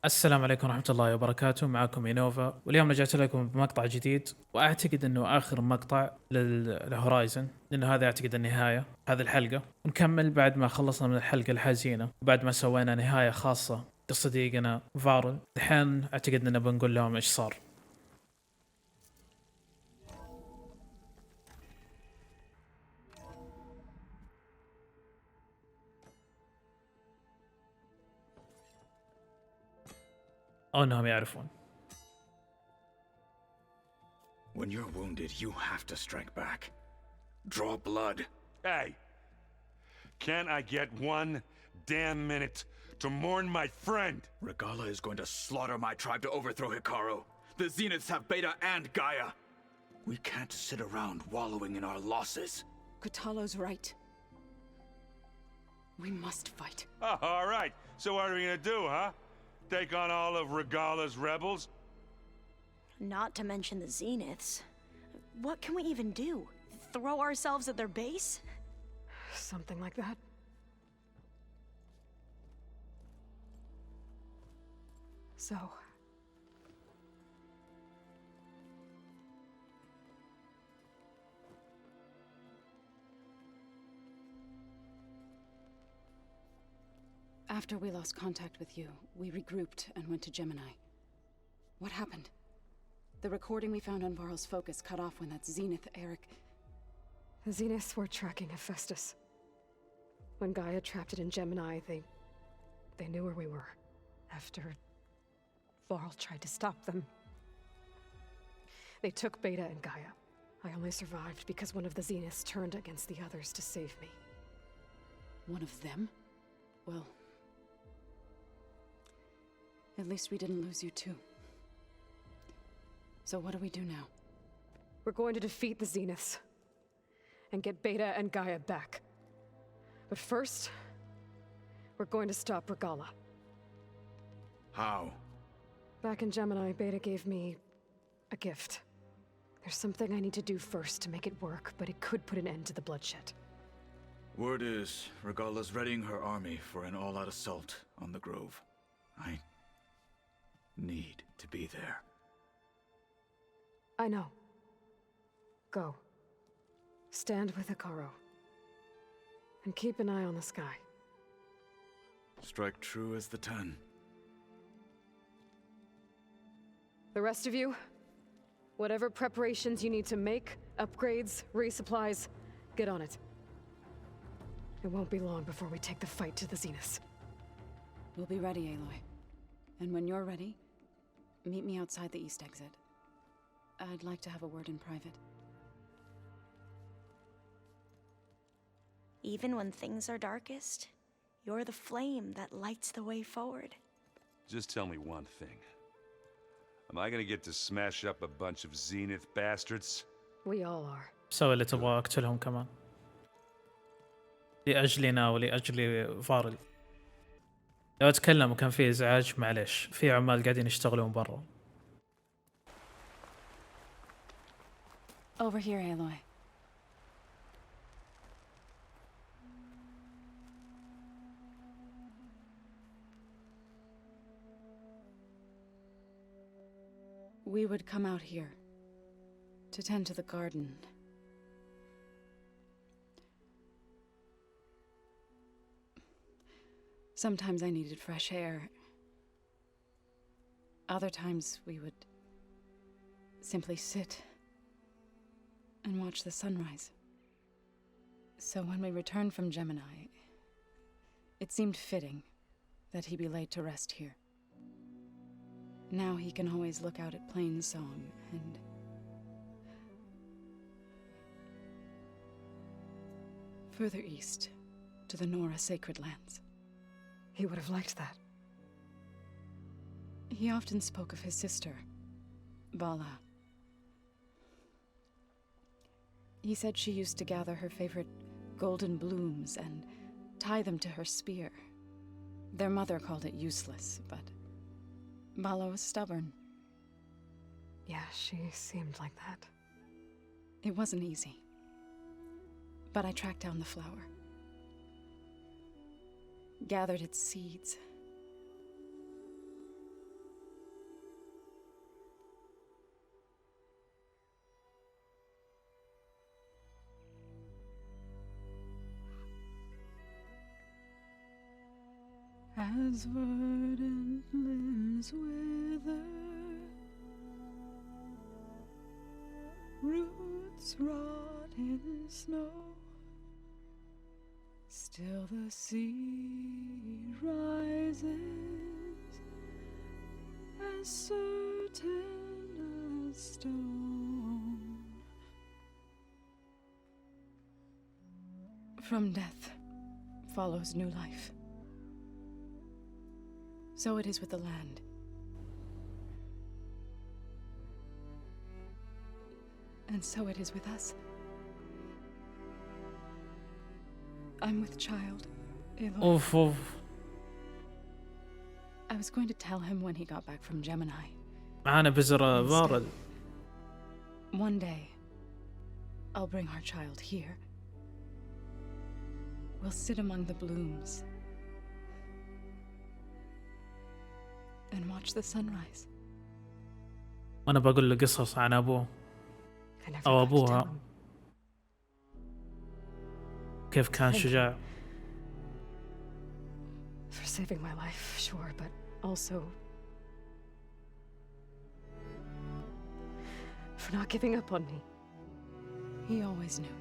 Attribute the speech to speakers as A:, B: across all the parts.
A: السلام عليكم ورحمة الله وبركاته. معكم إنوفا، واليوم رجعت لكم بمقطع جديد، وأعتقد أنه آخر مقطع للهورايزن، لأنه هذا أعتقد النهاية هذه الحلقة. ونكمل بعد ما خلصنا من الحلقة الحزينة، وبعد ما سوينا نهاية خاصة لصديقنا فارل. الحين أعتقد أننا بنقول لهم إيش صار. أو أنهم يعرفون.
B: When you're wounded, you have to strike back. Draw blood.
C: Hey! Can't I get one damn minute to mourn my friend?
B: Regala is going to slaughter my tribe to overthrow Hikaru. The Zeniths have Beta and Gaia. We can't sit around wallowing in our losses.
D: Katalo's right. We must fight.
C: Oh, all right. So what are we gonna do, huh? Take on all of Regala's rebels?
E: Not to mention the Zeniths. What can we even do? Throw ourselves at their base?
D: Something like that. So... After we lost contact with you, we regrouped and went to Gemini. What happened? The recording we found on Varl's focus cut off when that Zenith Eric...
F: The Zeniths were tracking Hephaestus. When Gaia trapped it in Gemini, they knew where we were. After Varl tried to stop them. They took Beta and Gaia. I only survived because one of the Zeniths turned against the others to save me.
D: One of them? Well... At least we didn't lose you too. So what do we do now?
F: We're going to defeat the Zeniths. And get Beta and Gaia back. But first... we're going to stop Regala.
B: How?
F: Back in Gemini, Beta gave me... a gift. There's something I need to do first to make it work, but it could put an end to the bloodshed.
B: Word is, Regala's readying her army for an all-out assault on the Grove. I need to be there.
F: I know. Go. Stand with Hikaru. And keep an eye on the sky.
B: Strike true as the 10.
F: The rest of you, whatever preparations you need to make, upgrades, resupplies, get on it. It won't be long before we take the fight to the Zeniths.
D: We'll be ready, Aloy. And when you're ready, meet me outside the east exit. I'd like to have a word in private.
E: Even when things are darkest, you're the flame that lights the way forward.
C: Just tell me one thing. Am I gonna get to smash up a bunch of Zenith bastards?
F: We all are.
A: سوي اللي تبغاه، اقتلهم كمان لأجلنا ولأجل فارل. لو أتكلم وكان في إزعاج معلش، في عمال قاعدين يشتغلون برا.
D: Over here, Aloy. We would come out here to tend to the garden. Sometimes I needed fresh air. Other times we would simply sit and watch the sunrise. So when we returned from Gemini, it seemed fitting that he be laid to rest here. Now he can always look out at Plainsong and... further east, to the Nora sacred lands.
F: He would have liked that.
D: He often spoke of his sister, Vala. He said she used to gather her favorite golden blooms and tie them to her spear. Their mother called it useless, but Vala was stubborn.
F: Yeah, she seemed like that.
D: It wasn't easy. But I tracked down the flower. Gathered its seeds. as verdant limbs wither, roots rot in snow, still the sea rises, as certain as stone. From death follows new life. So it is with the land. And so it is with us. I'm with child, Aloy.
A: اوف اوف.
D: I was going to tell him when he got back from Gemini.
A: معانا بزر بارد.
D: One day, I'll bring our child here. We'll sit among the blooms and watch the sunrise.
A: وانا بقول له قصص عن ابوه
F: I never
A: او
F: got to tell
A: ابوها،
F: him.
A: كيف كان شجاع.
F: For saving my life, sure, but also for not giving up on me.
D: He always knew.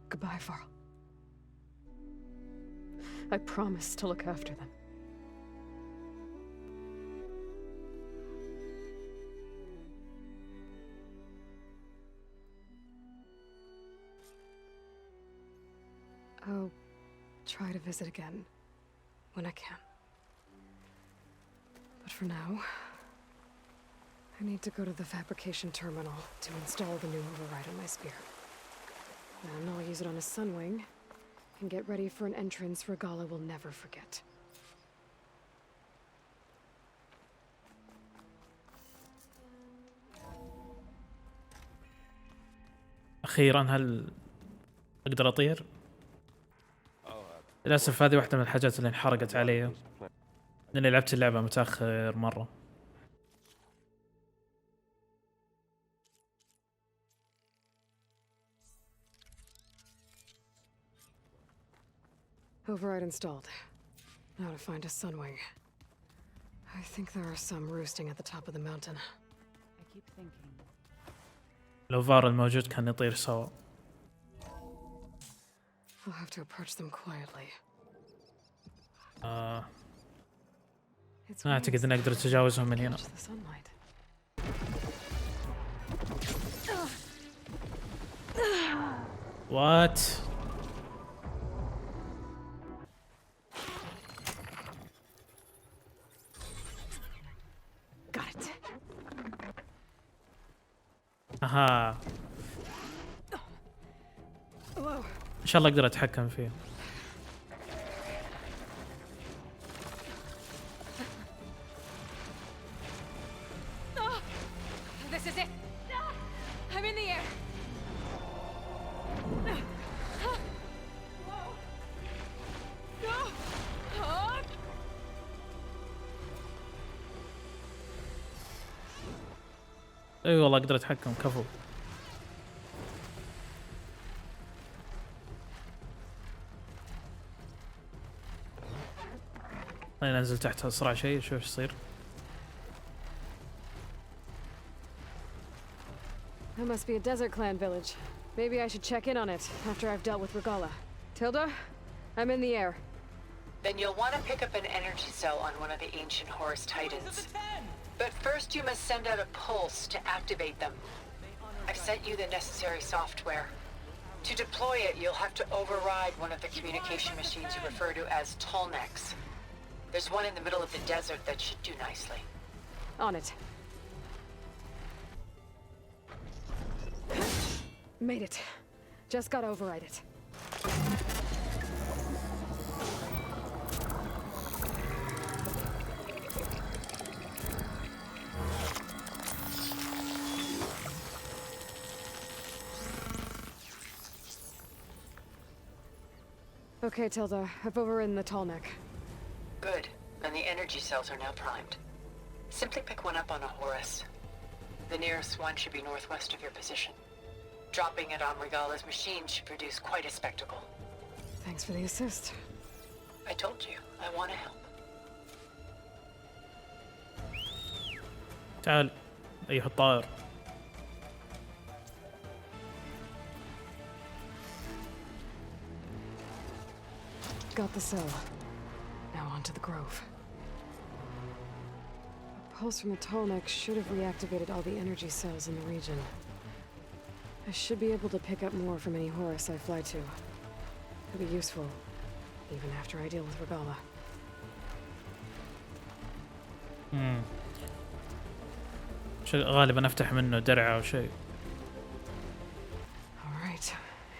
F: Goodbye, Varl. I promise to look after them. I'll try to visit again when I can. But for now, I need to go to the fabrication terminal to install the new override on my spear. Then I'll use it on a sunwing and get ready for an entrance Regala will never forget.
A: اخيرا هل اقدر اطير؟ للاسف هذه واحدة من الحاجات اللي انحرقت علي لاني لعبت اللعبة متاخر مرة.
F: Override installed. Now to find a sunwing. I think there are some roosting at the top of the mountain.
D: I keep thinking.
A: لو فار الموجود كان يطير سوا.
F: I'll have to approach them quietly. It's
A: ما اعتقد اني اقدر اتجاوزهم من هنا.
F: catch the sunlight.
A: وات؟
F: Got it.
A: اها،
F: Hello.
A: ان شاء الله اقدر اتحكم فيه.
F: This is it. I'm in the air.
A: اي والله اقدر اتحكم، كفو. خلينا ننزل تحت اسرع شيء شوف ايش يصير.
F: That must be a desert clan village. Maybe I should check in on it after I've dealt with Regala. Tilda, I'm in the air.
G: Then you'll want to pick up an energy cell on one of the ancient Horus Titans. But first you must send out a pulse to activate them. I've sent you the necessary software. To deploy it, you'll have to override one of the communication machines you refer to as Tolnecs. There's one in the middle of the desert that should do nicely.
F: On it. Made it. Just gotta override it. Okay, Tilda. I've overridden the Tallneck.
G: Good. And the energy cells are now primed. Simply pick one up on a Horus. The nearest one should be northwest of your position. Dropping it on Regala's machine should produce quite a spectacle.
F: Thanks for the assist.
G: I told you, I want to help.
A: تعال أيها الطائر.
F: Got the cell. Now on to the grove. A pulse from the Tallneck should have reactivated all the energy cells in the region. I should be able to pick up more from any Horus I fly to. Could be useful, even after I deal with Regala.
A: غالبا افتح منه درع او شيء.
F: All right,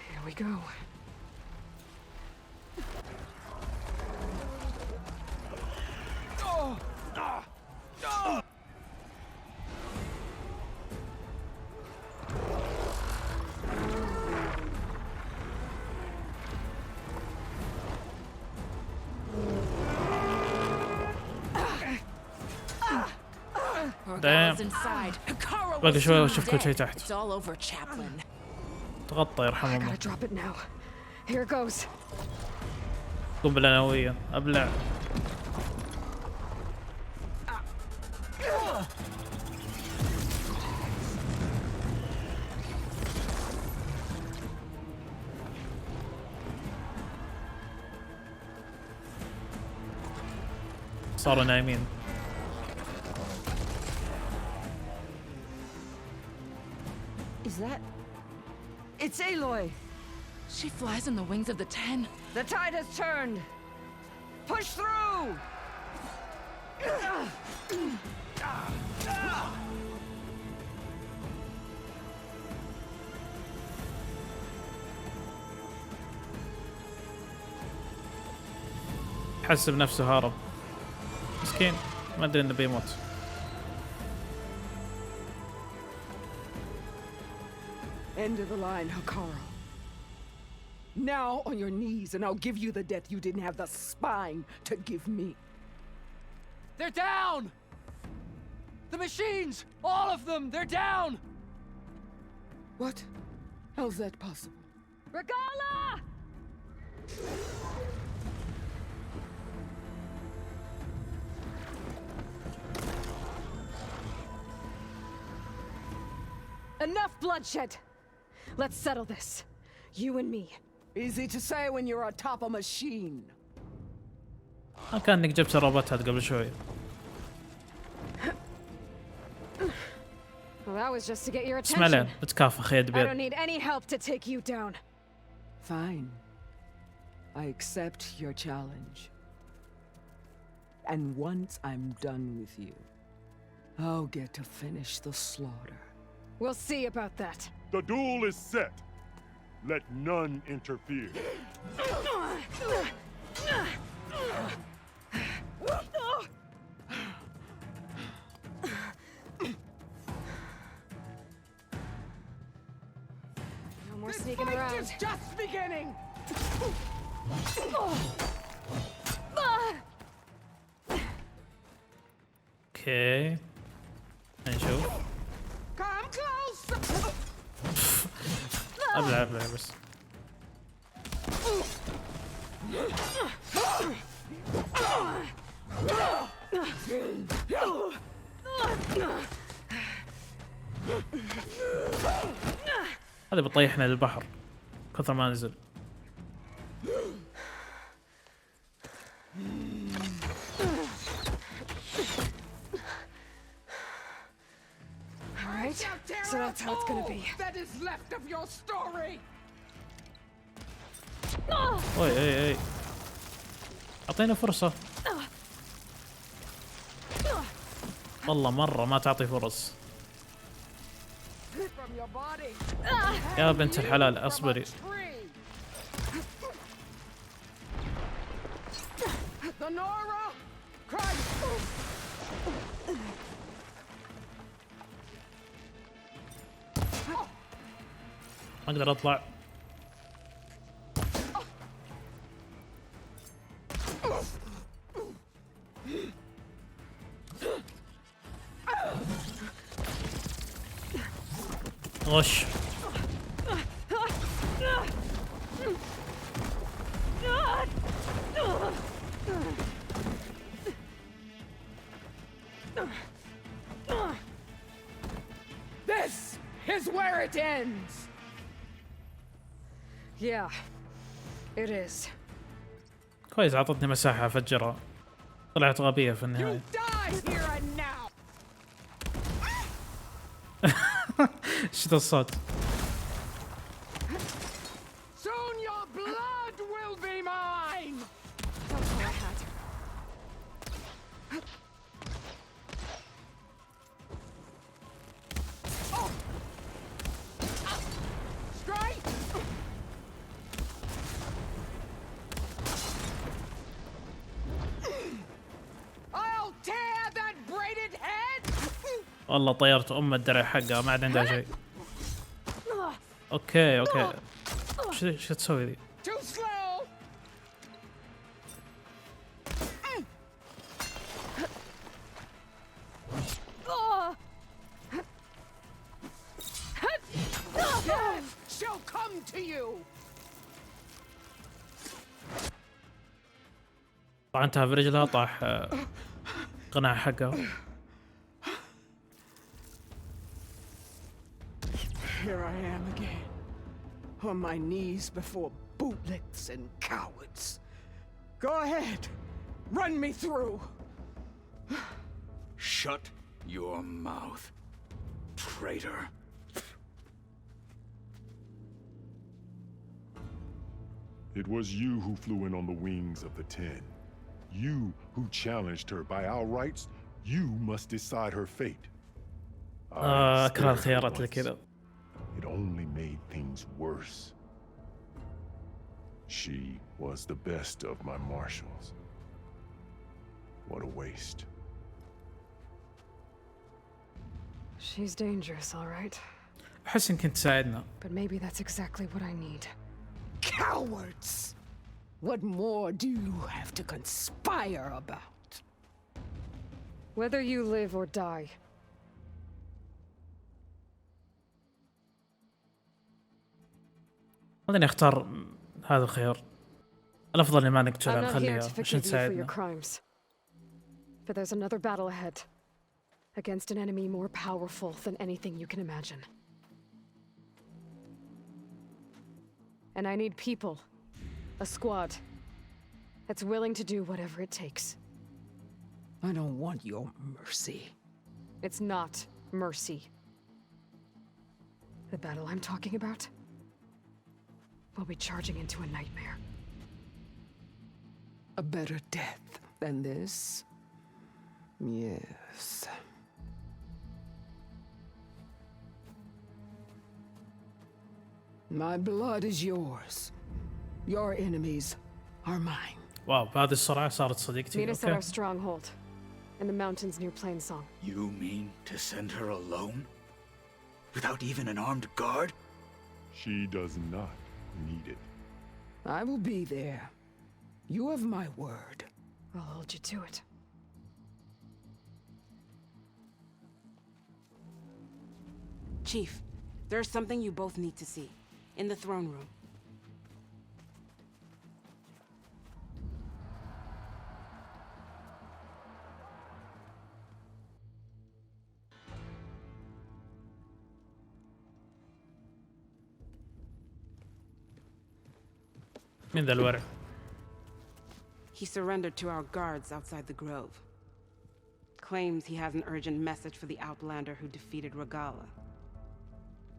F: here we go.
H: Regala's inside. Hikaru
A: باقي
H: will
A: شوي
H: soon
A: واشوف كل
H: be
A: شيء
H: dead.
A: تحت.
H: It's all over, Chaplain.
A: تغطى يرحم
F: I
A: الله.
F: gotta drop it now. Here it goes.
A: قنبلة نووية ابلع. صاروا نايمين.
I: Is that... It's Aloy!
H: She flies on the wings of the Ten.
I: The tide has turned! Push through!
A: حس بنفسه هارب. مسكين ما ادري انه بيموت.
I: End of the line, Hikaru. Now on your knees, and I'll give you the death you didn't have the spine to give me.
J: They're down! The machines! All of them! They're down!
I: What? How's that possible?
F: Regala! Enough bloodshed! Let's settle this. You and me.
I: Easy to say when you're atop a machine.
A: ما كان انك جبت الروبوتات قبل شوي.
F: Well, that was just to get your
A: اسمع لين
F: attention.
A: نتكافى خيد
F: I don't
A: بيد.
F: need any help to take you down.
I: Fine. I accept your challenge. And once I'm done with you, I'll get to finish the slaughter.
F: We'll see about that.
K: The duel is set. Let none interfere.
F: No more
I: This
F: sneaking
I: fight
F: around.
I: is just beginning!
A: اوكي. نشوف.
I: Come close!
A: ابلع ابلع بس. هذا بطيحنا للبحر كثر ما نزل.
F: All right, so that's how it's gonna be.
I: That is left of your story!
A: اوي اي اي. اعطينا فرصة. والله مرة ما تعطي فرص.
I: From your body.
A: يا بنت الحلال اصبري.
I: The Nora! Christ!
A: ما اقدر اطلع. غش.
I: This is where it ends.
F: Yeah, it is.
A: كويس عطتني مساحة افجرها. طلعت غبية في النهاية.
I: Die here and now.
A: ايش ذا الصوت؟
I: Soon your blood will be mine.
F: That's all I had.
I: Strike. I'll tear that braided head.
A: والله طيرت الدرع حقها ما عاد عندها شيء. اوكي ايش تسوي ذي؟
I: Too slow. Death shall come to you.
A: طعنتها برجلها طاح قناع حقها.
I: Here I am again, on my knees before bootlicks and cowards. Go ahead, run me through.
B: Shut your mouth, traitor.
K: It was you who flew in on the wings of the Ten. You who challenged her by our rights. You must decide her fate.
A: اكره الخيارات اللي كذا.
K: It only made things worse. She was the best of my marshals. What a waste.
F: She's dangerous, all right.
A: احس يمكن تساعدنا.
F: But maybe that's exactly what I need.
I: Cowards! What more do you have to conspire about?
F: Whether you live or die.
A: خليني اختار هذا الخيار. الافضل اني ما نقتلها
F: I'm not here
A: نخليها
F: to
A: عشان
F: forgive you for your
A: تساعدنا.
F: crimes. But there's another battle ahead. Against an enemy more powerful than anything you can imagine. And I need people. A squad. That's willing to do whatever it takes.
I: I don't want your mercy.
F: It's not mercy. The battle I'm talking about? We'll be charging into a nightmare.
I: A better death than this? Yes. My blood is yours. Your enemies are mine.
A: واو بهذه السرعة صارت صديقتي.
F: Meet us at our stronghold. In the mountains near Plainsong.
B: You mean to send her alone? Without even an armed guard?
K: She does not need it.
I: I will be there. You have my word.
F: I'll hold you to it.
L: Chief, there's something you both need to see. In the throne room.
A: من ذا الورع؟
L: He surrendered to our guards outside the grove. Claims he has an urgent message for the outlander who defeated Regala.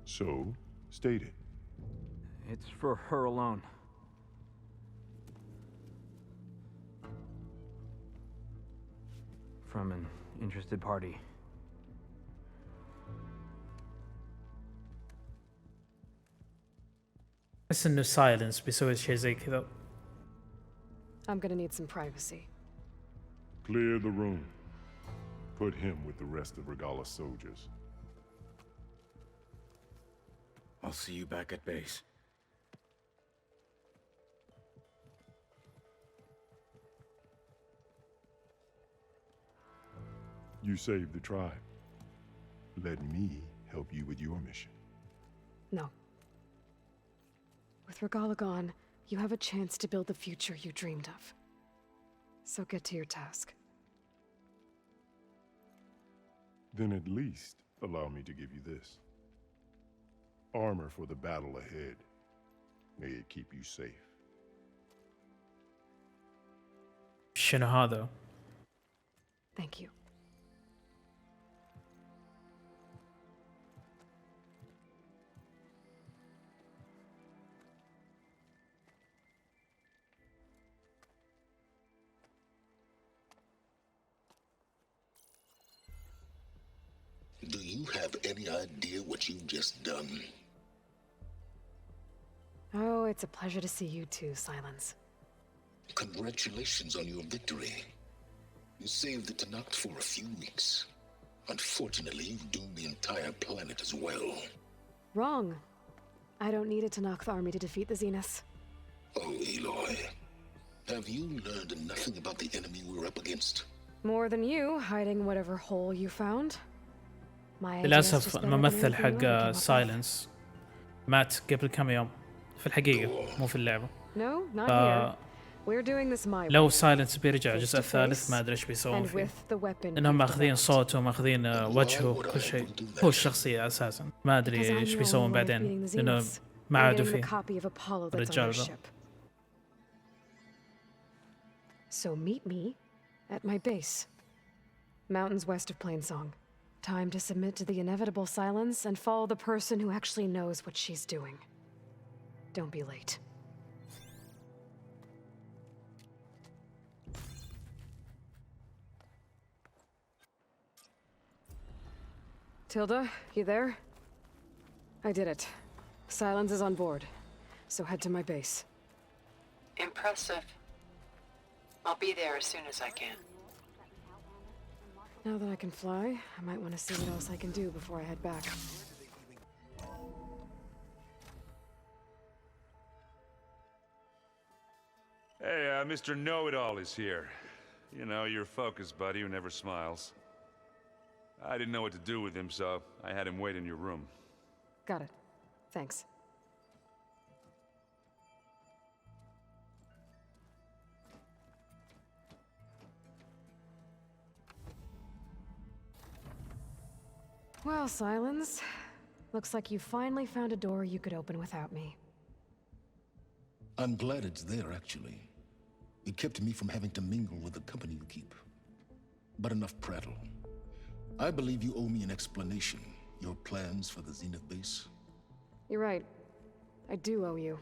K: So, state it.
J: It's for her alone. From an interested party.
A: أحس إنه سايلنس بيسوي شيء زي كذا.
F: I'm gonna need some privacy.
K: Clear the room. Put him with the rest of Regala's soldiers.
B: I'll see you back at base.
K: You saved the tribe. Let me help you with your mission.
F: No. With Regala gone, you have a chance to build the future you dreamed of. So get to your task.
K: Then at least allow me to give you this. Armor for the battle ahead. May it keep you safe.
A: شنو هذا؟
F: Thank you.
M: Do you have any idea what you've just done?
F: Oh, it's a pleasure to see you too, Silence.
M: Congratulations on your victory. You saved the Tenakth for a few weeks. Unfortunately, you've doomed the entire planet as well.
F: Wrong. I don't need a Tenakth army to defeat the Zeniths.
M: Oh, Aloy. Have you learned nothing about the enemy we're up against?
F: More than you, hiding whatever hole you found. My
A: للأسف الممثل حق سايلنس مات قبل كم يوم في الحقيقة مو في اللعبة.
F: No, not here. We're doing this my way.
A: لو سايلنس بيرجع الجزء الثالث ما أدري إيش بيسوون فيه. إنهم ماخذين صوته وماخذين وجهه كل شيء. هو الشخصية أساسا. ما أدري إيش بيسوون بعدين لأنه ما عادوا فيه الرجال ذا.
F: So meet me at my base. Mountains west of Plainsong. Time to submit to the inevitable silence and follow the person who actually knows what she's doing. Don't be late. Tilda, you there? I did it. Silence is on board, so head to my base.
G: Impressive. I'll be there as soon as I can.
F: Now that I can fly, I might want to see what else I can do before I head back.
C: Hey, Mr. Know-It-All is here. You know, your focus buddy who never smiles. I didn't know what to do with him, so I had him wait in your room.
F: Got it. Thanks. Well, Silence. Looks like you finally found a door you could open without me.
M: I'm glad it's there, actually. It kept me from having to mingle with the company you keep. But enough prattle. I believe you owe me an explanation. Your plans for the Zenith base?
F: You're right. I do owe you.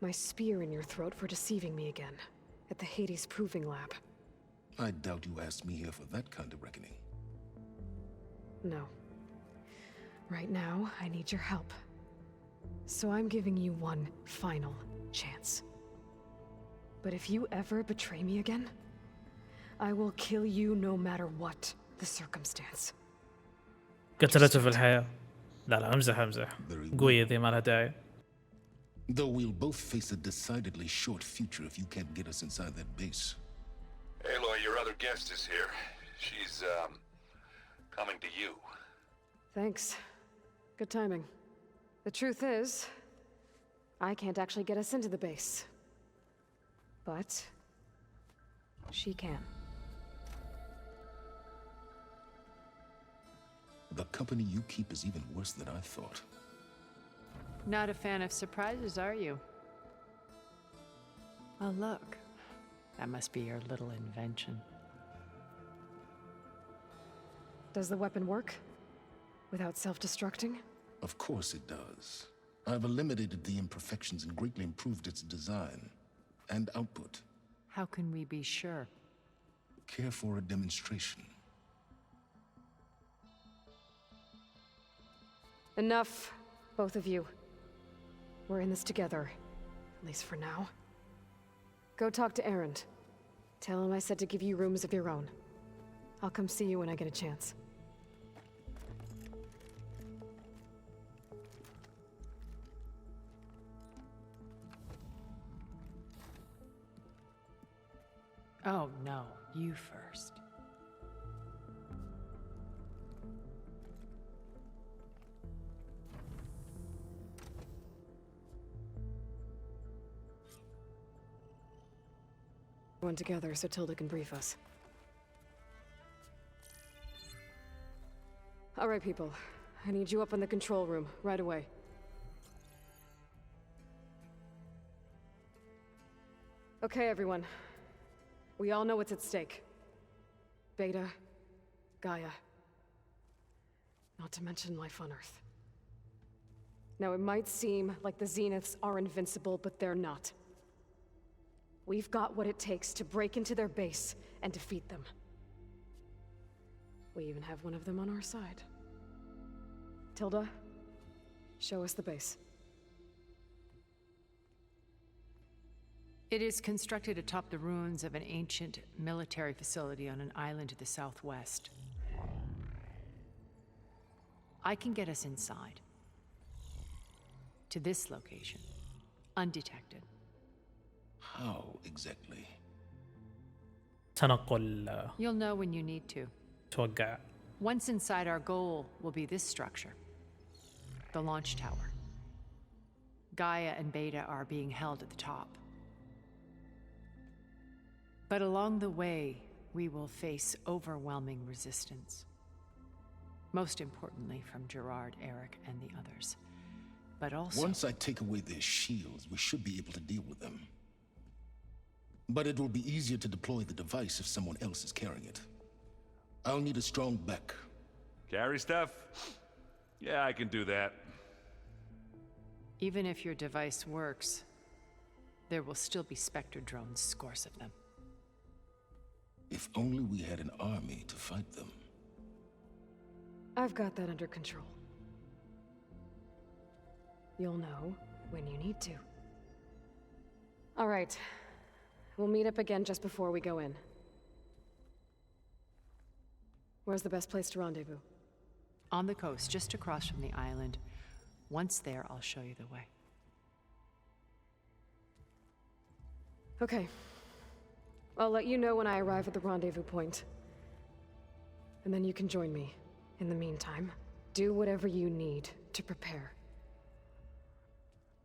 F: My spear in your throat for deceiving me again. At the Hades Proving Lab.
M: I doubt you asked me here for that kind of reckoning.
F: No. Right now, I need your help. So I'm giving you one final chance. But if you ever betray me again, I will kill you no matter what the circumstance.
A: قتلته في الحياة. لا امزح. قوية ذي ما لها داعي.
M: Though we'll both face a decidedly short future if you can't get us inside that base.
C: Aloy, your other guest is here. She's, coming to you.
F: Thanks. Good timing. The truth is, I can't actually get us into the base. But she can.
M: The company you keep is even worse than I thought.
N: Not a fan of surprises, are you? Oh, look. That must be your little invention.
F: Does the weapon work? Without self-destructing?
M: Of course it does. I've eliminated the imperfections and greatly improved its design and output.
N: How can we be sure?
M: Care for a demonstration?
F: Enough, both of you. We're in this together, at least for now. Go talk to Erend. Tell him I said to give you rooms of your own. I'll come see you when I get a chance.
N: Oh, no. You first.
F: Everyone together so Tilda can brief us. All right, people. I need you up in the control room right away. Okay, everyone. We all know what's at stake. Beta, Gaia. Not to mention life on Earth. Now, it might seem like the Zeniths are invincible, but they're not. We've got what it takes to break into their base and defeat them. We even have one of them on our side. Tilda, show us the base.
N: It is constructed atop the ruins of an ancient military facility on an island to the southwest. I can get us inside. To this location. Undetected.
M: How exactly?
A: تنقل
N: You'll know when you need to.
A: توقع.
N: Once inside, our goal will be this structure. The launch tower. Gaia and Beta are being held at the top. But along the way, we will face overwhelming resistance. Most importantly from Gerard, Eric, and the others. But also...
M: Once I take away their shields, we should be able to deal with them. But it will be easier to deploy the device if someone else is carrying it. I'll need a strong back.
C: Carry stuff? Yeah, I can do that.
N: Even if your device works, there will still be Spectre drones, scores of them.
M: If only we had an army to fight them.
F: I've got that under control. You'll know when you need to. All right. We'll meet up again just before we go in. Where's the best place to rendezvous?
N: On the coast, just across from the island. Once there, I'll show you the way.
F: Okay. I'll let you know when I arrive at the rendezvous point. And then you can join me. In the meantime, do whatever you need to prepare.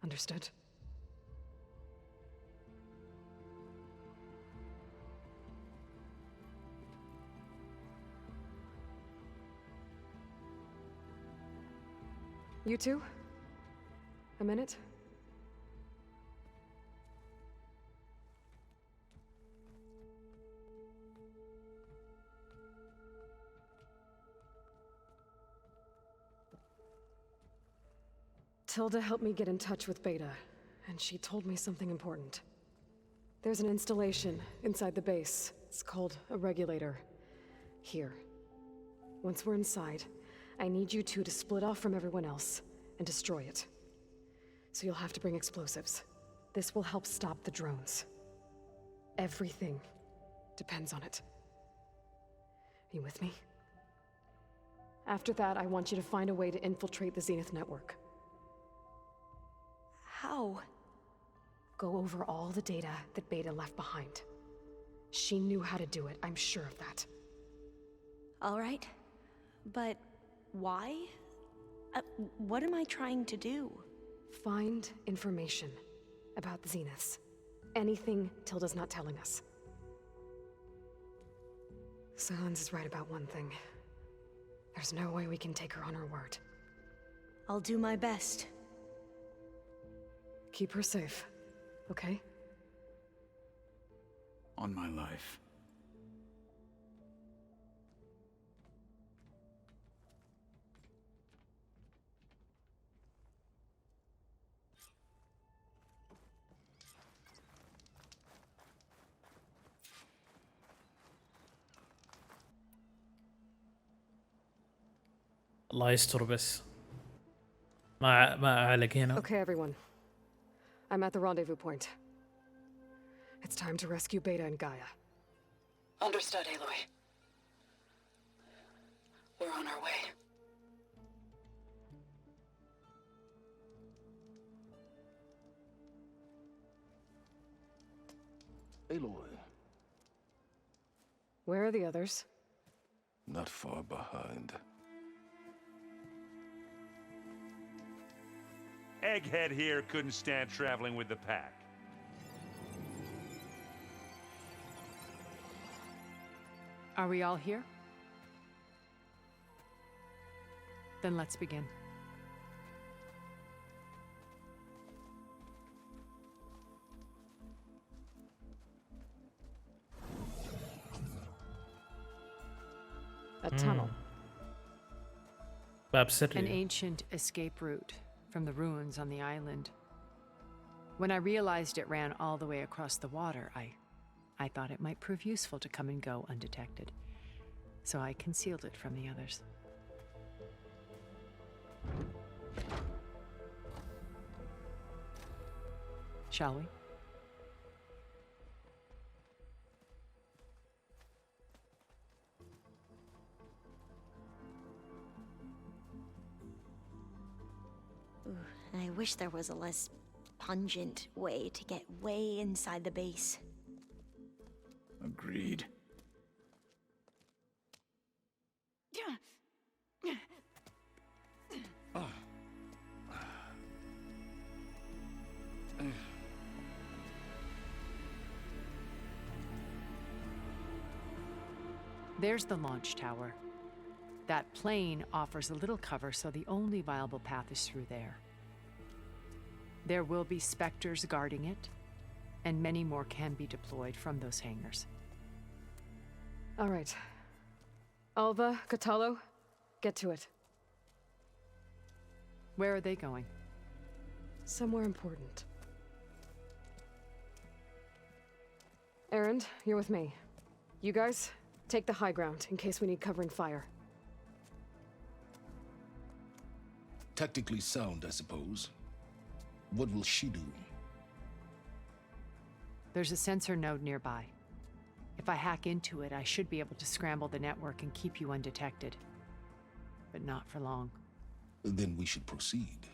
F: Understood? You two? A minute? Tilda helped me get in touch with Beta, and she told me something important. There's an installation inside the base. It's called a regulator. Here. Once we're inside, I need you two to split off from everyone else and destroy it. So you'll have to bring explosives. This will help stop the drones. Everything depends on it. Are you with me? After that, I want you to find a way to infiltrate the Zenith network.
E: How?
F: Go over all the data that Beta left behind. She knew how to do it, I'm sure of that.
E: All right. But why? What am I trying to do?
F: Find information about the Zeniths. Anything Tilda's not telling us. Silence is right about one thing. There's no way we can take her on her word.
E: I'll do my best.
F: Keep her safe, okay?
B: On my life.
A: الله يستر بس ما أعلق هنا.
F: Okay, everyone. I'm at the rendezvous point. It's time to rescue Beta and Gaia.
G: Understood, Aloy. We're on our way.
M: Aloy.
F: Where are the others?
M: Not far behind.
C: Egghead here couldn't stand traveling with the pack.
N: Are we all here? Then let's begin. A tunnel.
A: باب سري.
N: An ancient escape route from the ruins on the island. When I realized it ran all the way across the water, I thought it might prove useful to come and go undetected. So I concealed it from the others. Shall we?
E: I wish there was a less pungent way to get way inside the base.
B: Agreed.
N: There's the launch tower. That plane offers a little cover, so the only viable path is through there. There will be Spectres guarding it, and many more can be deployed from those hangars.
F: All right. Alva, Catalo, get to it.
N: Where are they going?
F: Somewhere important. Erend, you're with me. You guys, take the high ground in case we need covering fire.
M: Tactically sound, I suppose. What will she do?
N: There's a sensor node nearby. If I hack into it, I should be able to scramble the network and keep you undetected. But not for long.
M: Then we should proceed.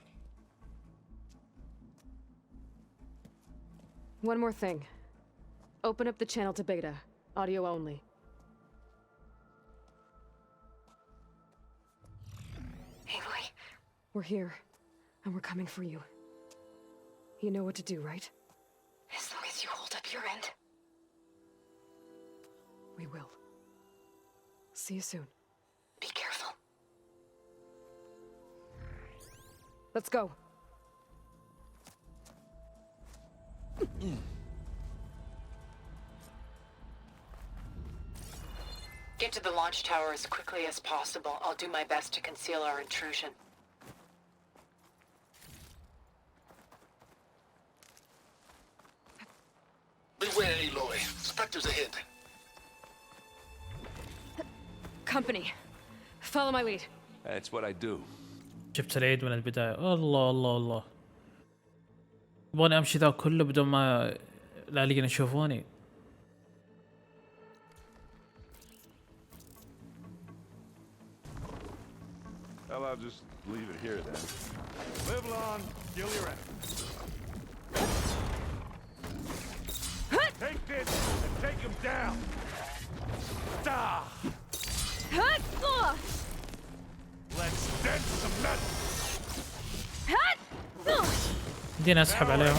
F: One more thing. Open up the channel to beta. Audio only. Aloy. We're here, and we're coming for you. You know what to do, right? As long as you hold up your end. We will. See you soon. Be careful. Let's go.
G: Get to the launch tower as quickly as possible. I'll do my best to conceal our intrusion.
M: Beware, Aloy. Spectres ahead.
F: Company. Follow my lead.
C: That's what I do.
A: شفت العيد من البداية. الله الله الله. يبغوني امشي ذا كله بدون ما العليقين يشوفوني.
C: Well, I'll just leave it here then. Live long, kill your enemies. Take this and take him down. Da! Let's dent some metal.
A: بدينا اسحب عليهم.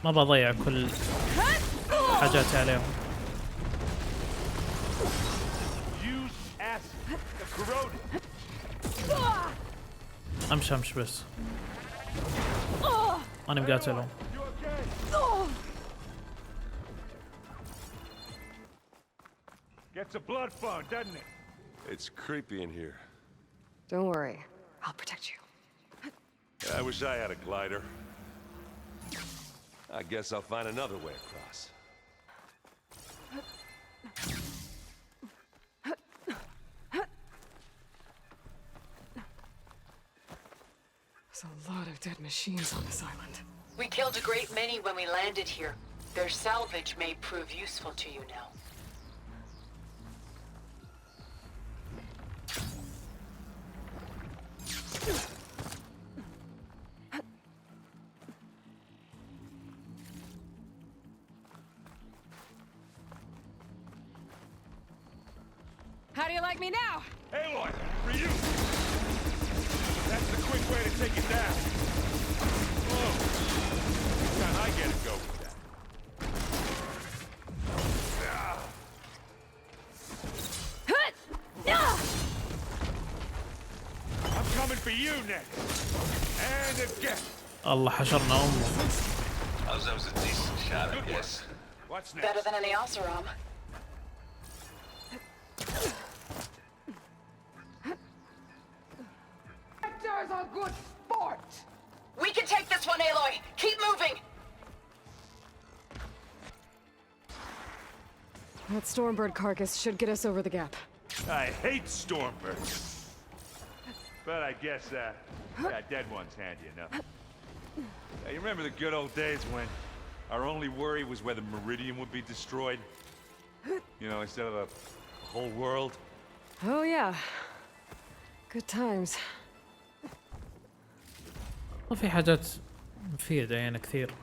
A: ما بضيع كل حاجاتي عليهم. امشي بس. انا مقاتلهم.
C: Gets a blood fun, doesn't it? It's creepy in here.
F: Don't worry. I'll protect you.
C: I wish I had a glider. I guess I'll find another way across.
F: There's a lot of dead machines on this island.
G: We killed a great many when we landed here. Their salvage may prove useful to you now.
F: How do you like me now?
C: Aloy, for you! That's the quick way to take it down. Whoa. Next time I get it, go with that. for you next. And again.
A: الله حشرنا أمه.
O: That was a decent shot, I guess.
C: What's next?
G: Better than any Oseram.
I: There's a good sport!
G: We can take this one, Aloy! Keep moving!
F: That Stormbird carcass should get us over the gap.
C: I hate Stormbirds. But I guess, dead one's handy enough. You remember the good old days when our only worry was whether Meridian would be destroyed? You know, instead of a whole world?
F: Oh yeah. Good times.
A: وفي حاجات مفيدة يعني كثير.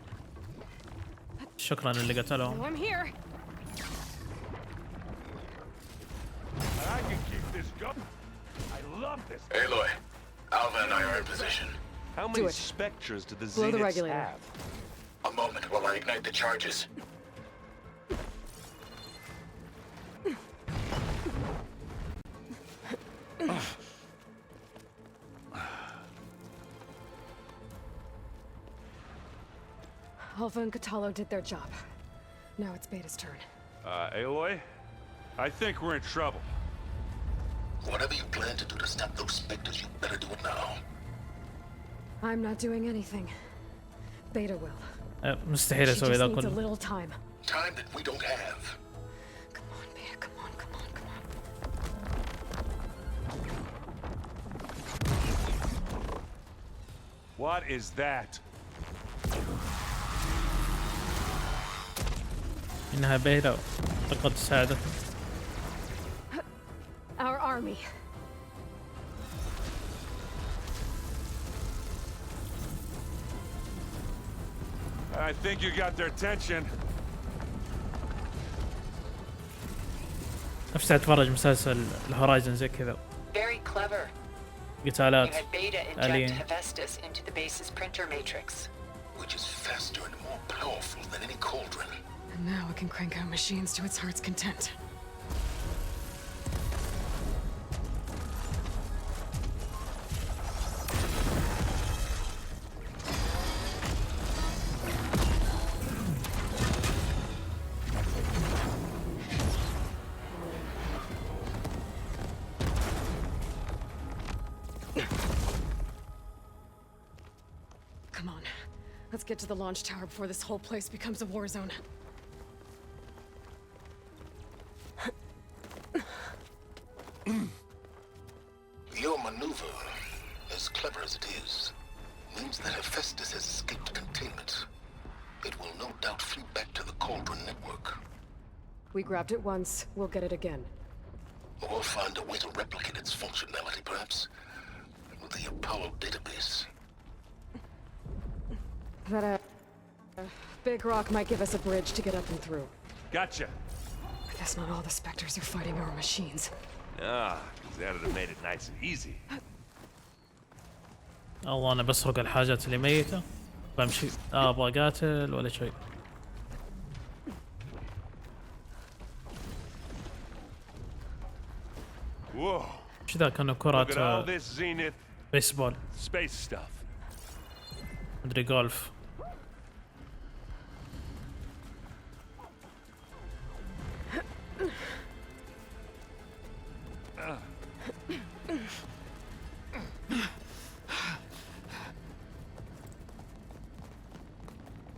A: شكرا اللي قتلهم.
F: I'm here.
C: I can keep this going. I love this.
O: Aloy, Alva and I are in position.
C: How many specters do the
F: Blow the
C: Zeniths
F: regulator.
C: have?
O: A moment while I ignite the charges.
F: Alpha and Catalo did their job. Now it's Beta's turn.
C: Aloy? I think we're in trouble.
M: Whatever you plan to do to stop those specters, you better do it now.
F: I'm not doing anything. Beta will.
A: مستحيل
F: She
A: أسوي
F: just
A: ذا
F: needs a
A: كله.
F: little time.
M: Time that we don't have.
F: Come on, Beta, come on, come on, come on.
C: What is that?
A: إنها بيرة تقدر تساعدك.
F: Our army.
C: I think you got their attention.
A: نفسي أتفرج مسلسل الهورايزن زي كذا.
G: Very clever. You
A: قتالات
G: had Beta inject
A: آليين.
G: Hephaestus into the base's printer matrix.
M: Which is faster and more powerful than any cauldron.
F: And now it can crank out machines to its heart's content. Come on. Let's get to the launch tower before this whole place becomes a war zone.
M: Your maneuver, as clever as it is, means that Hephaestus has escaped containment. It will no doubt flee back to the Cauldron network.
F: We grabbed it once, we'll get it again.
M: Or find a way to replicate its functionality, perhaps, with the Apollo database.
F: That, big rock might give us a bridge to get up and through.
C: Gotcha.
F: I guess not all the specters are fighting our machines.
C: Ah, that'd have made it nice and easy.
A: الله أنا بسرق الحاجات اللي ميتة. بمشي أبغى قاتل ولا شيء.
C: Whoa.
A: إيش ذا كانوا
C: Look at all
A: كرة
C: this Zenith
A: بيسبول.
C: space stuff.
A: مدري جولف.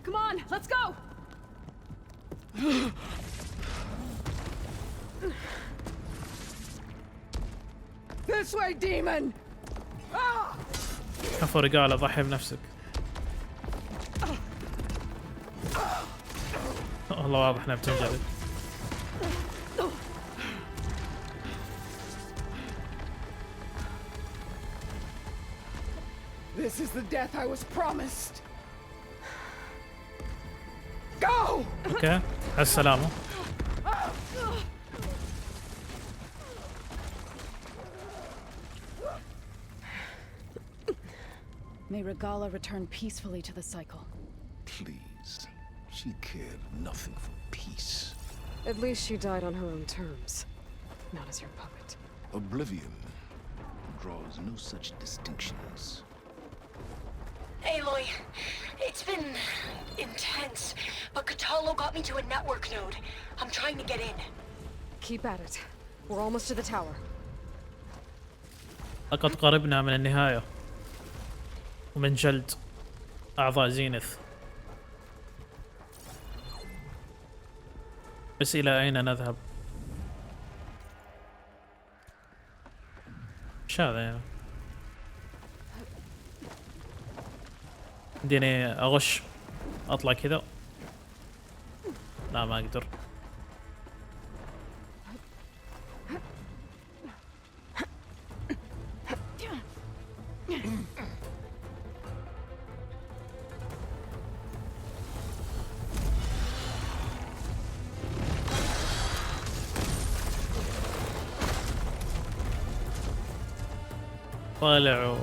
F: Come on, let's go!
I: This way, demon! Ah!
A: كفو رجالة ضحي بنفسك. والله واضح انها بتنجلد.
I: This is the death I was promised. Go!
A: اوكي، على السلامة.
D: May Regala return peacefully to the cycle.
M: Please. She cared nothing for peace.
F: At least she died on her own terms, not as your puppet.
M: Oblivion. draws no such distinctions.
E: Aloy, it's been intense, but Katalo got me to a network node. I'm trying to get in.
F: Keep at it. We're almost to the tower.
A: لقد قربنا من النهاية ومن جلد أعضاء زينث. بس إلى أين نذهب؟ ايش هذا يعني؟ بديني أغش أطلع كذا؟ لا ما أقدر. طالع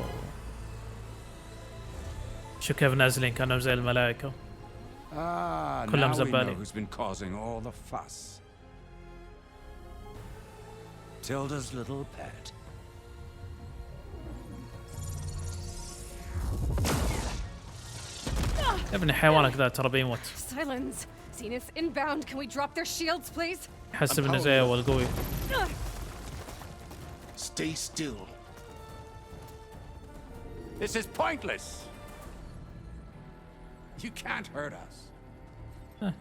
A: شو كيف نازلين كانوا زي الملائكة كلهم زبالين.
P: Who's been causing all the fuss? Tilda's little pet.
A: يا ابني حيوانك ذا ترى بيموت.
F: Silence. Zenith inbound. Can we drop their shields, please?
A: يحسب انه زي اول قوي.
M: Stay still.
P: This is pointless. You can't hurt us.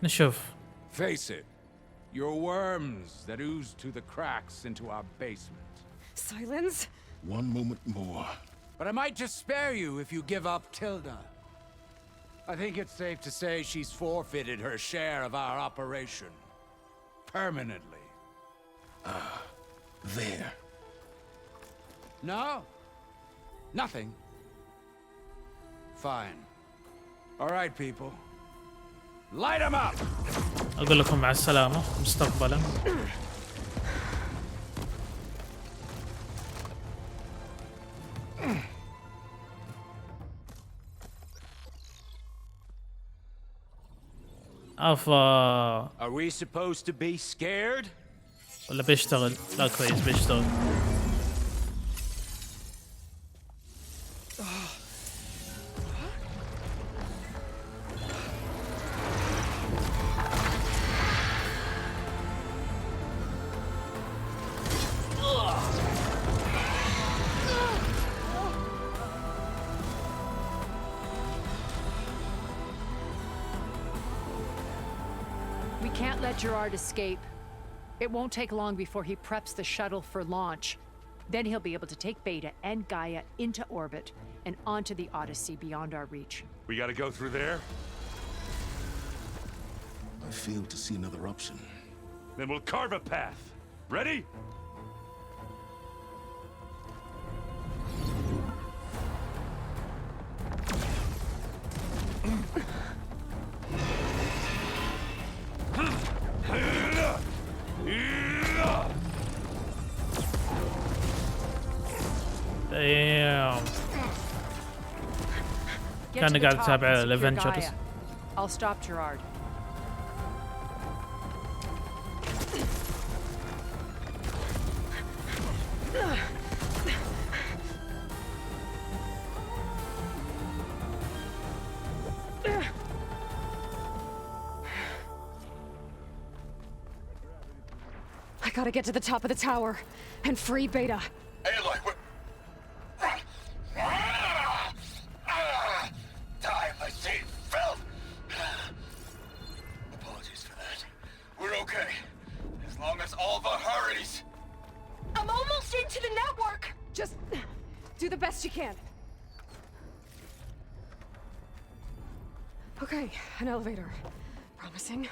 A: نشوف.
P: Face it. You're worms that ooze to the cracks into our basement.
F: Silence.
M: One moment more.
P: But I might just spare you if you give up Tilda. I think it's safe to say she's forfeited her share of our operation. Permanently.
M: There.
P: No? Nothing? Fine. All right, people. Light 'em up!
A: أقول لكم مع السلامة مستقبلا. أفا.
P: Are we supposed to be scared?
A: ولا بيشتغل؟ لا كويس بيشتغل.
N: We can't let Gerard escape. It won't take long before he preps the shuttle for launch. Then he'll be able to take Beta and Gaia into orbit and onto the Odyssey beyond our reach.
C: We gotta go through there?
M: I fail to see another option.
C: Then we'll carve a path. Ready?
A: Damn. كان قاعد اتابع الافنجرز.
N: I'll stop Gerard.
F: I gotta get to the top of the tower and free Beta.
O: Aloy, run! Die, I see, filth! Apologies for that. We're okay. As long as Alva hurries.
E: I'm almost into the network!
F: Just do the best you can. Okay, an elevator. Promising.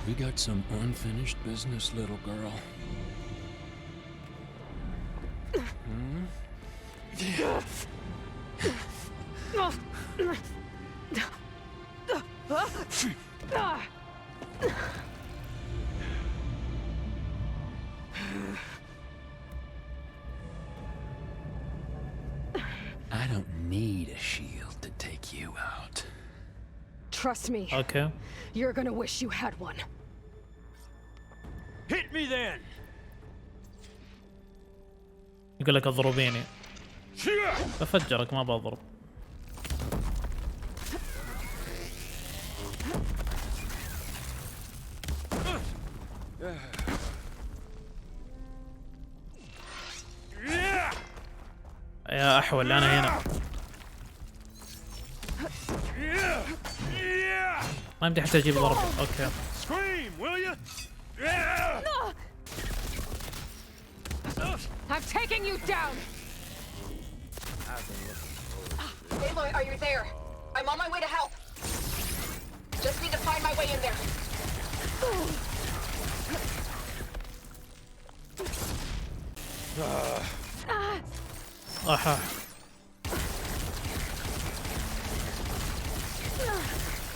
Q: We got some unfinished business, little girl. I don't need a shield to take you out.
F: Trust me.
A: Okay.
F: You're gonna wish you had one.
J: Hit me then.
A: يقول لك اضربيني. بفجرك ما بضرب. يا احول انا هنا. ما يمدي حتى اجيب ضربة. اوكي.
F: I'm taking you down.
E: Aloy, are you there? I'm on my way to help. Just need to find my way in there.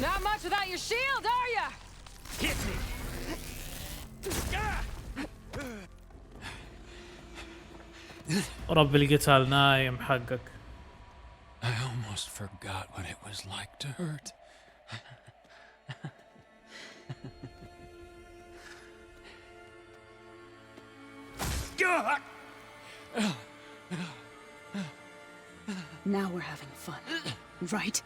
F: Not much without your shield, are ya?
J: Hit me.
A: رب القتال نايم حقك.
Q: I almost forgot what it was like to hurt.
D: Now we're having fun, right?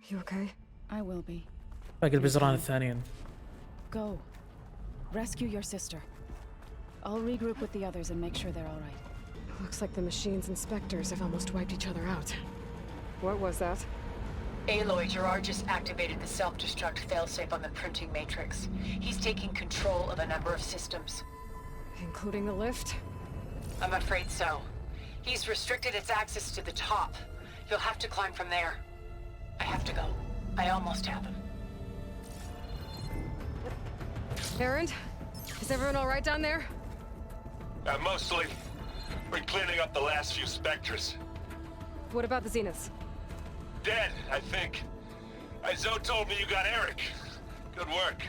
F: You okay?
D: I will be.
A: باقي البزران الثانيين.
D: Go. Rescue your sister. I'll regroup with the others and make sure they're all right.
F: Looks like the machine's inspectors have almost wiped each other out. What was that?
G: Aloy, Gerard just activated the self-destruct failsafe on the printing matrix. He's taking control of a number of systems.
F: Including the lift?
G: I'm afraid so. He's restricted its access to the top. You'll have to climb from there. I have to go. I almost have him.
F: Errand? Is everyone all right down there?
O: Mostly. We're cleaning up the last few specters.
F: What about the Zeniths?
O: Dead, I think. Zoe told me you got Eric. Good work.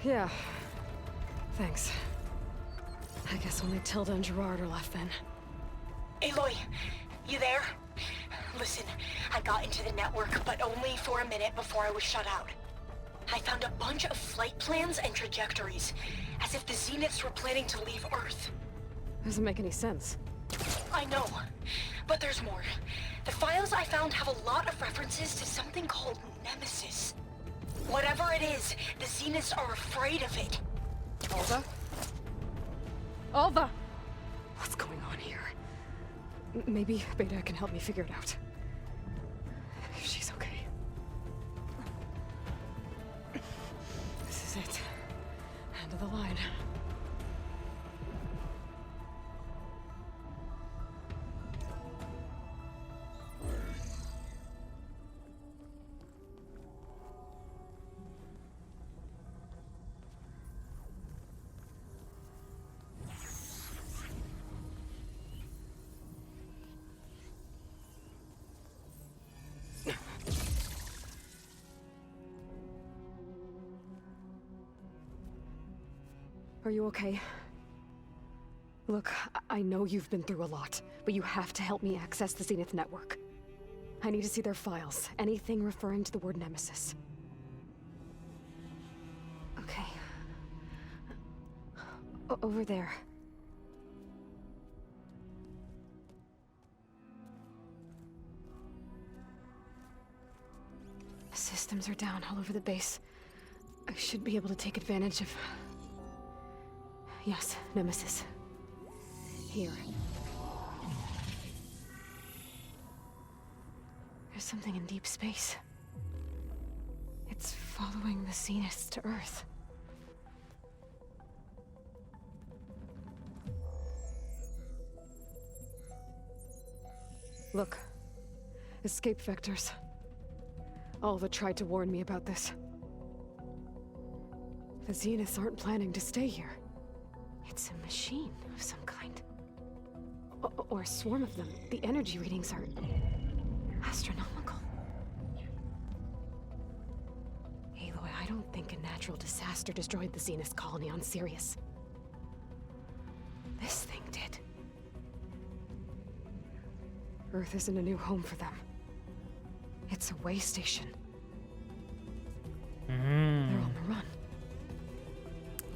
F: Yeah. Thanks. I guess only Tilda and Gerard are left then.
E: Aloy, you there? Listen, I got into the network, but only for a minute before I was shut out. I found a bunch of flight plans and trajectories, as if the Zeniths were planning to leave Earth.
F: Doesn't make any sense.
E: I know, but there's more. The files I found have a lot of references to something called Nemesis. Whatever it is, the Zeniths are afraid of it.
F: Alva? Alva! What's going on here? Maybe Beta can help me figure it out. If she's okay. This is it. End of the line. Are you okay? Look, I know you've been through a lot, but you have to help me access the Zenith network. I need to see their files, anything referring to the word Nemesis. Okay. Over there. Systems are down all over the base. I should be able to take advantage of... Yes, Nemesis. Here. There's something in deep space. It's following the Zeniths to Earth. Look. Escape vectors. Alva tried to warn me about this. The Zeniths aren't planning to stay here. It's a machine of some kind. Or a swarm of them. The energy readings are... astronomical. don't think a natural disaster destroyed the Zenith colony on Sirius. This thing did. Earth isn't a new home for them. It's a way station. They're on the run.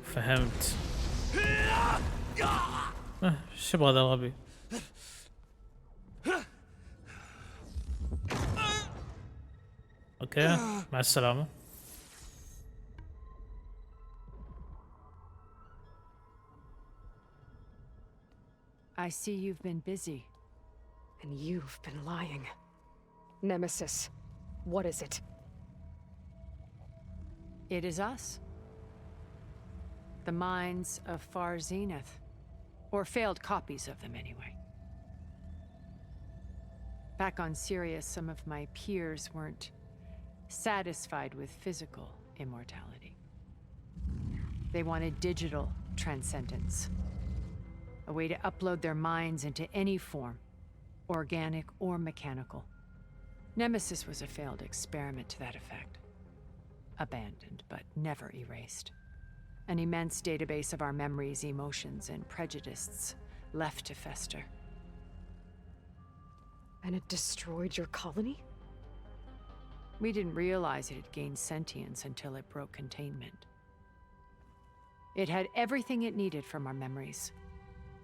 A: فهمت. شو يبغى ذا الغبي؟ اوكي مع السلامة.
N: I see you've been busy.
F: And you've been lying. Nemesis, what is it?
N: It is us. The minds of Far Zenith. Or failed copies of them, anyway. Back on Sirius, some of my peers weren't satisfied with physical immortality. They wanted digital transcendence. A way to upload their minds into any form, organic or mechanical. Nemesis was a failed experiment to that effect. Abandoned, but never erased. An immense database of our memories, emotions, and prejudices left to fester.
F: And it destroyed your colony?
N: We didn't realize it had gained sentience until it broke containment. It had everything it needed from our memories.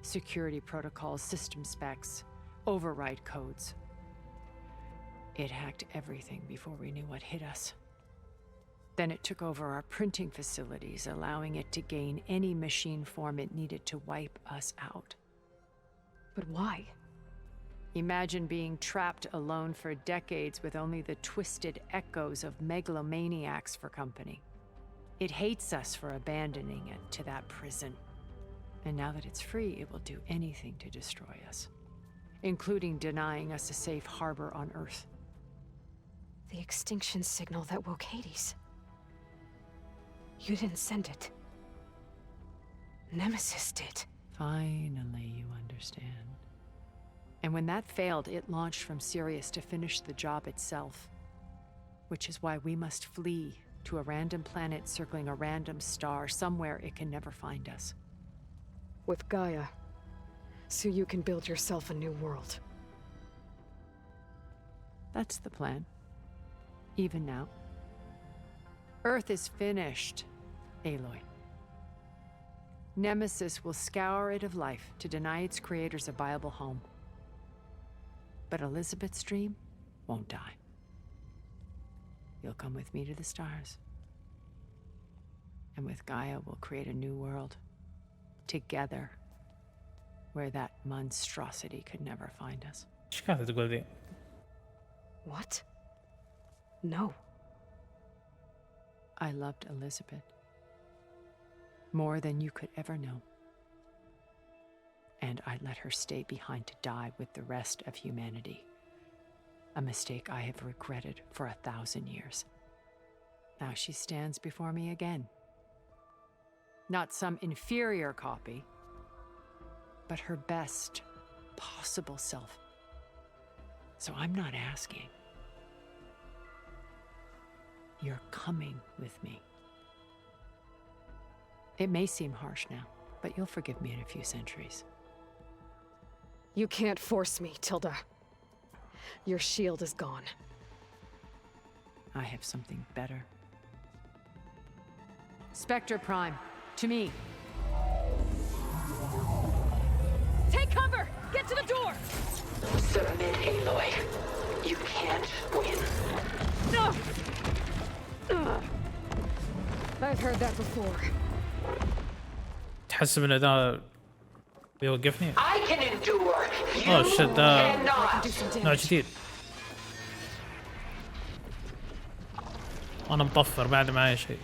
N: Security protocols, system specs, override codes. It hacked everything before we knew what hit us. Then it took over our printing facilities, allowing it to gain any machine form it needed to wipe us out.
F: But why?
N: Imagine being trapped alone for decades with only the twisted echoes of megalomaniacs for company. It hates us for abandoning it to that prison. And now that it's free, it will do anything to destroy us, including denying us a safe harbor on Earth.
F: The extinction signal that woke Hades. You didn't send it. Nemesis did.
N: Finally, you understand. And when that failed, it launched from Sirius to finish the job itself. Which is why we must flee to a random planet circling a random star, somewhere it can never find us.
F: With Gaia, so you can build yourself a new world.
N: That's the plan. Even now. Earth is finished, Aloy. Nemesis will scour it of life to deny its creators a viable home. But Elizabeth's dream won't die. You'll come with me to the stars. And with Gaia, we'll create a new world. Together. Where that monstrosity could never find us.
A: ايش قاعدة تقول ذي؟
F: What? No.
N: I loved Elizabeth. More than you could ever know. And I let her stay behind to die with the rest of humanity. A mistake I have regretted for 1,000 years. Now she stands before me again. Not some inferior copy, but her best possible self. So I'm not asking. You're coming with me. It may seem harsh now, but you'll forgive me in a few centuries.
F: You can't force me, Tilda. Your shield is gone.
N: I have something better. Spectre Prime, to me.
F: Take cover! Get to the door!
G: Submit, Aloy. You can't win.
F: No! I've heard that before.
A: تحسب ان ذا بيوقفني؟
G: I can endure. You
A: اوه شت ده
G: cannot.
A: نوع جديد. انا مطفر بعد معايا شيء.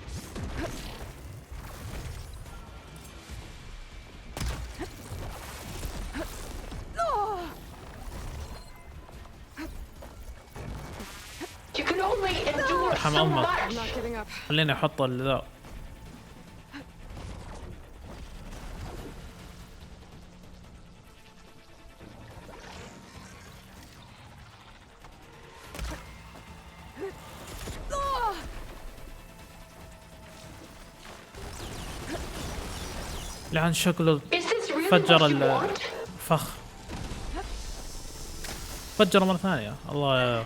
G: You can only endure
A: ارحم
G: so
A: امك.
G: much.
A: خليني احط ذا. لعن شكله فجر الفخ. فجر مرة ثانية. الله.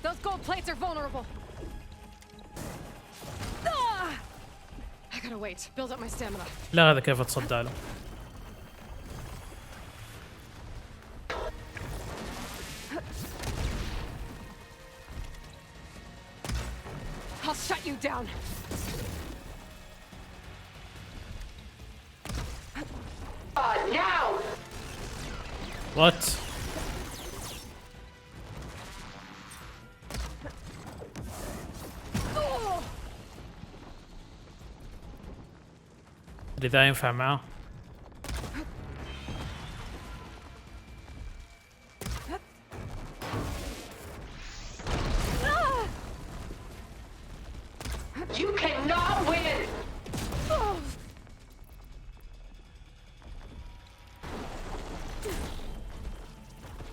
F: Those gold plates are vulnerable. I gotta wait. Build up my stamina.
A: لا هذا كيف اتصدى له.
F: I'll shut you down.
G: Now.
A: What? إذا ينفع معاه.
G: You cannot win.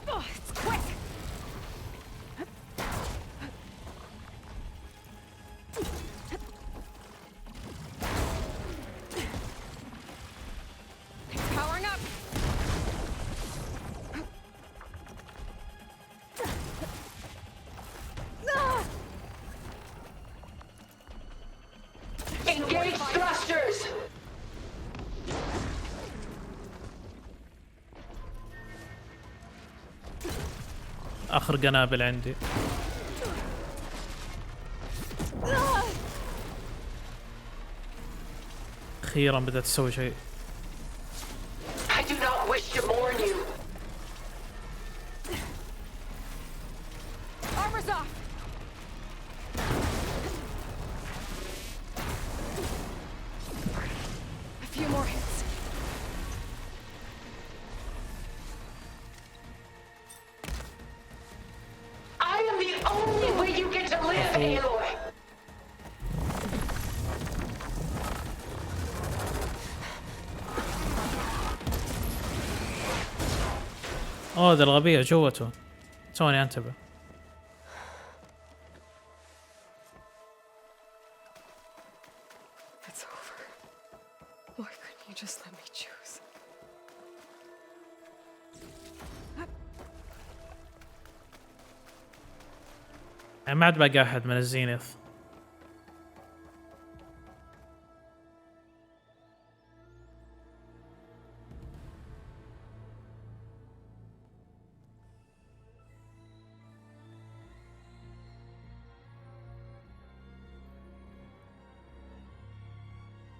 F: It's quick. Powering up.
G: Engage thrusters.
A: آخر قنابل عندي. أخيرا بدأت تسوي شيء.
G: I do not wish to mourn you.
F: Armor's off. A few more hits.
G: I am the only way you get to live, Aloy.
A: أوه ذا الغبية جوته. توني أنتبه.
F: It's over. Why couldn't you just let me choose?
A: يعني ما عاد باقي أحد من الزينث.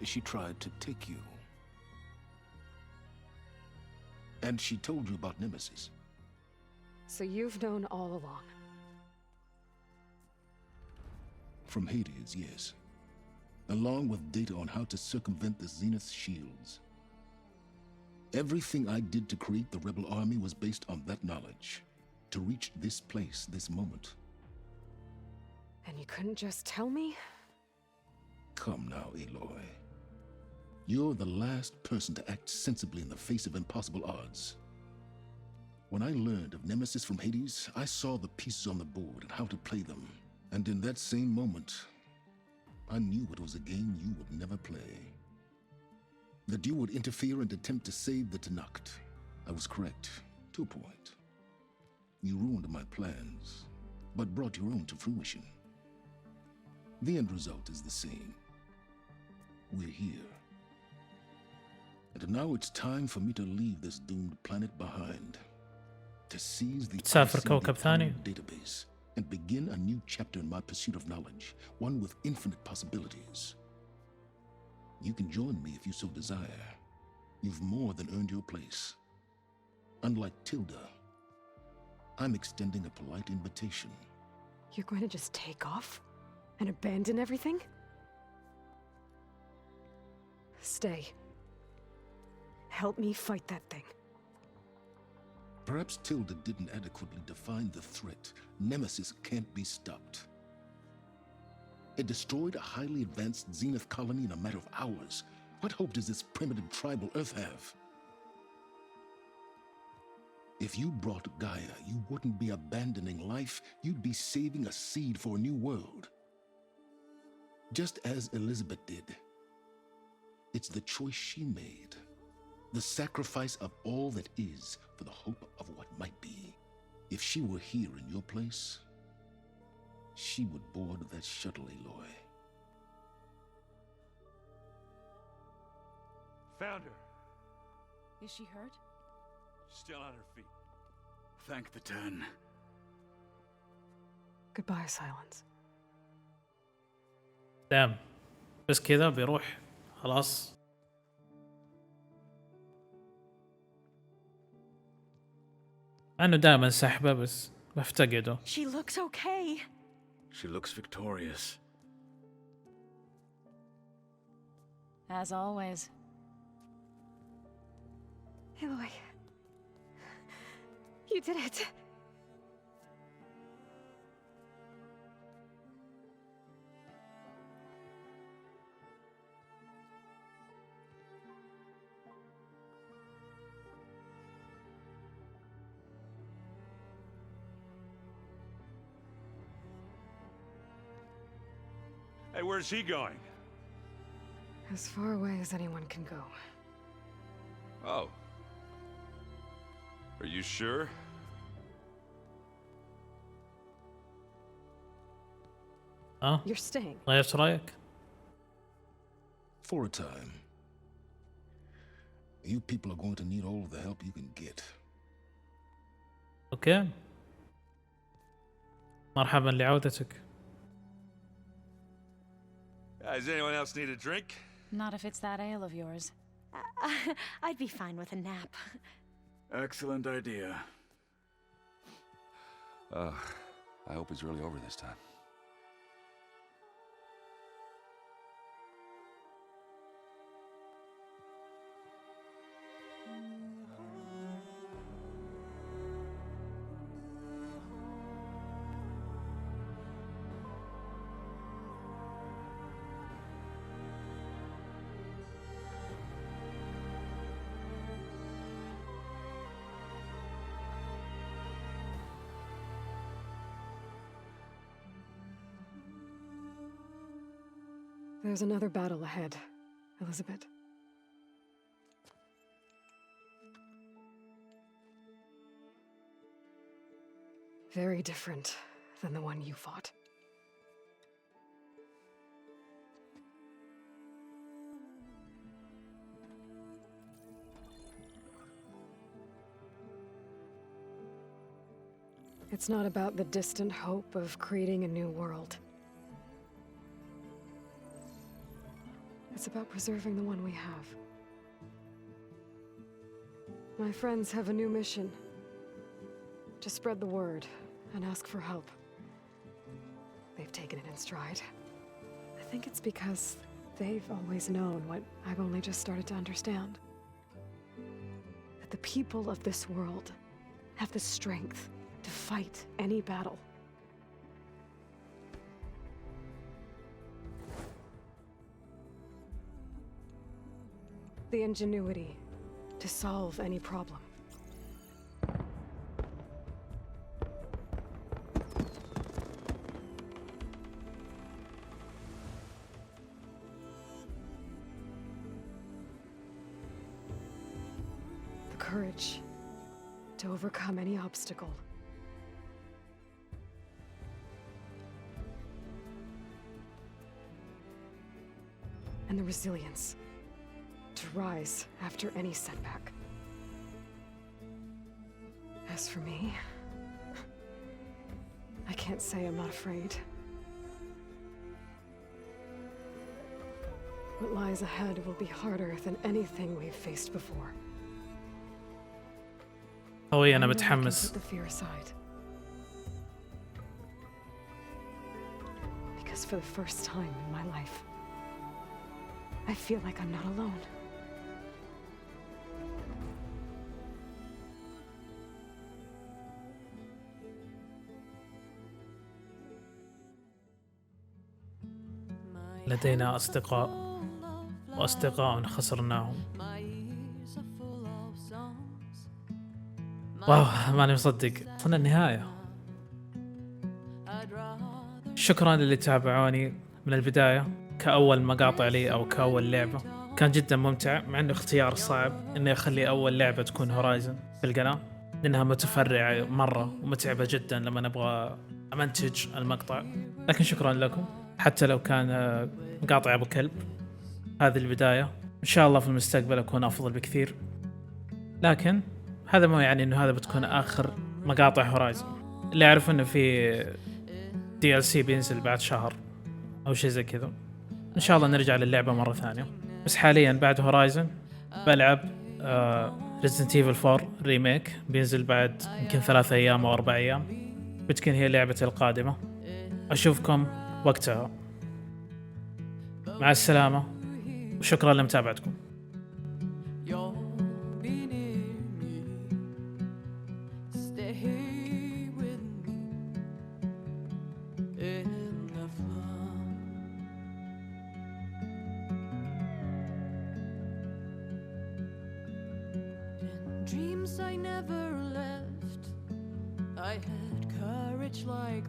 M: She tried to take you. And she told you about Nemesis.
F: So you've known all along.
M: From Hades, yes. Along with data on how to circumvent the Zenith's shields. Everything I did to create the rebel army was based on that knowledge. To reach this place, this moment.
F: And you couldn't just tell me?
M: Come now, Aloy. You're the last person to act sensibly in the face of impossible odds. When I learned of Nemesis from Hades, I saw the pieces on the board and how to play them. And in that same moment, I knew it was a game you would never play. That you would interfere and attempt to save the Tenakth. I was correct, to a point. You ruined my plans, but brought your own to fruition. The end result is the same. We're here. And now it's time for me to leave this doomed planet behind. To seize the database and begin a new chapter in my pursuit of knowledge, one with infinite possibilities. You can join me if you so desire. You've more than earned your place. Unlike Tilda, I'm extending a polite invitation.
F: You're going to just take off? And abandon everything? Stay. Help me fight that thing.
M: Perhaps Tilda didn't adequately define the threat. Nemesis can't be stopped. It destroyed a highly advanced Zenith colony in a matter of hours. What hope does this primitive tribal Earth have? If you brought Gaia, you wouldn't be abandoning life, you'd be saving a seed for a new world. just as Elizabeth did. It's the choice she made, the sacrifice of all that is for the hope of what might be. If she were here in your place, she would board that shuttle, Aloy.
C: Found her.
D: Is she hurt?
C: Still on her feet.
B: Thank the Ten.
F: Goodbye, Silence.
A: دام بس كذا بيروح خلاص. أنه دائما سحبه بس بفتقده.
E: She looks okay.
B: She looks victorious.
D: As always.
F: Aloy. You did it.
C: Hey, where's he going?
F: As far away as anyone can go.
C: Oh. Are you sure?
F: You're staying.
A: غيرت رأيك؟
M: For a time. You people are going to need all of the help you can get.
A: أوكي. مرحبا لعودتك.
C: Does anyone else need a drink?
D: Not if it's that ale of yours.
E: I'd be fine with a nap.
B: Excellent idea.
R: I hope it's really over this time.
F: There's another battle ahead, Elizabeth. Very different than the one you fought. It's not about the distant hope of creating a new world. It's about preserving the one we have. My friends have a new mission. To spread the word and ask for help. They've taken it in stride. I think it's because they've always known what I've only just started to understand. That the people of this world have the strength to fight any battle. The ingenuity to solve any problem. The courage to overcome any obstacle. And the resilience to rise after any setback. As for me, I can't say I'm not afraid. What lies ahead will be harder than anything we've faced before.
A: قوي أنا
F: I know I can
A: متحمس.
F: put the fear aside. Because for the first time in my life, I feel like I'm not alone.
A: لدينا أصدقاء وأصدقاء خسرناهم. واو ماني مصدق وصلنا النهاية. شكرا للي تابعوني من البداية كأول مقاطع لي أو كأول لعبة كان جدا ممتع، مع إنه اختيار صعب إني أخلي أول لعبة تكون هورايزن في القناة، لأنها متفرعة مرة ومتعبة جدا لما نبغى أمنتج المقطع. لكن شكرا لكم، حتى لو كان مقاطع أبو كلب. هذه البداية، إن شاء الله في المستقبل أكون أفضل بكثير، لكن هذا ما يعني إنه هذا بتكون آخر مقاطع هورايزن. اللي أعرف إنه في DLC بينزل بعد شهر أو شيء زي كذا، إن شاء الله نرجع للعبة مرة ثانية. بس حاليا بعد هورايزن بلعب Resident Evil 4 ريميك، بينزل بعد يمكن 3 أيام أو 4 أيام، بتكون هي لعبتي القادمة. أشوفكم وقتها، مع السلامة وشكرا لمتابعتكم.
S: Dreams I never left. I had courage like